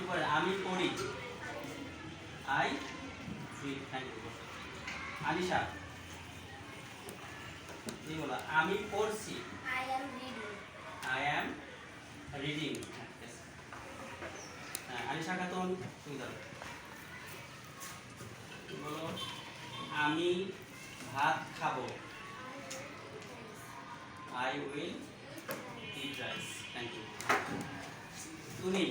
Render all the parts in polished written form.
আপনি বলেন আমি পড়ি। I read. Thank you. Anisha তুমি বলো আমি পড়ছি। I am reading. I am reading. Anisha Khatun তুমি ধরো। তুমি বলো আমি ভাত খাবো। I will eat rice. Thank you. তুমি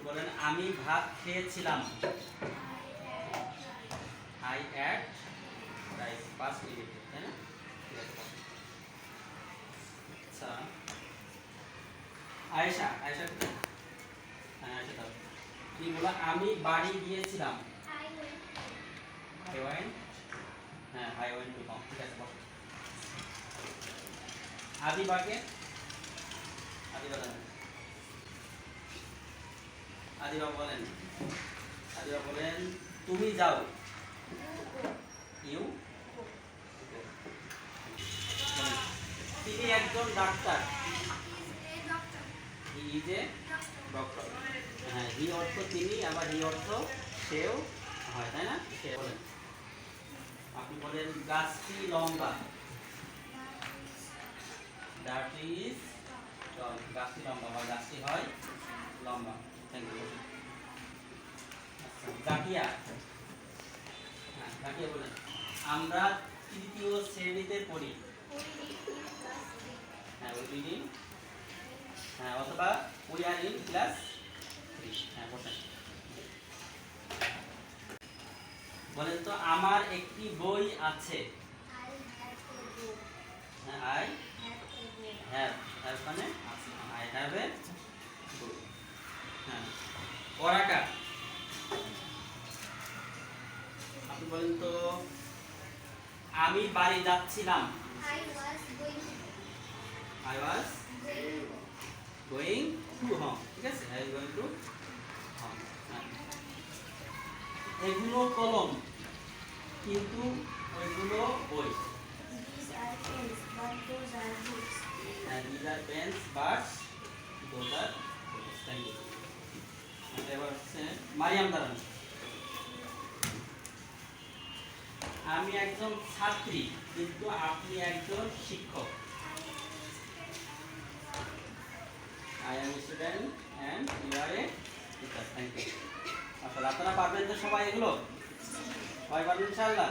বলেন আমি ভাত খেয়েছিলাম। I ate rice. Past indicator, তাই না? ঠিক আছে। আচ্ছা আয়েশা, আয়েশা কোথায়? হ্যাঁ আয়েশা দাও। তুমি বলো আমি বাড়ি গিয়েছিলাম। I went. I went. হ্যাঁ আই ওয়েন্ট টু হোম। ঠিক আছে বসো। আদিবাকে আদিবা জানেন? আদিবা বলেন, আদিবা বলেন তুমি যাও। ইউ। তিনি একজন doctor. He is a doctor. He is a Doctor. Doctor. হ্যাঁ হি অর্থ তিনি, আবার হি অর্থ সেও হয়, তাই না? সে বলেন। আপনি বলেন গাছটি লম্বা। That is tall. গাছটি লম্বা হয়, গাছটি হয় লম্বা। Thank you. আচ্ছা জাকিয়া। হ্যাঁ জাকিয়া বলেন আমরা তৃতীয় শ্রেণীতে পড়ি। We read in class 3. হ্যাঁ উই রিডিং। হ্যাঁ অথবা উই আর ইন ক্লাস 3। হ্যাঁ বসেন। বলেন তো আমার একটি বই আছে। I have a book. হ্যাঁ I Have a book. Have, have মানে আছে। আই হ্যাভ এ বুক। হ্যাঁ পড়াটা আপনি বলেন তো আমি বাড়ি যাচ্ছিলাম। I was going to. I was Going. Going to home. ঠিক আছে, I was going to home. এগুলো কলম কিন্তু ওইগুলো বই। These are pens, but those are books. These are pens but those are books. Thank you. এবার হচ্ছে মারিয়াম দাঁড়ান। আমি একজন ছাত্রী কিন্তু আপনি একজন শিক্ষক। I am a student and you are a teacher. Thank you. আসলে আপনারা পারবেন তো সবাই এগুলো? সবাই পারবেন ইনশাআল্লাহ?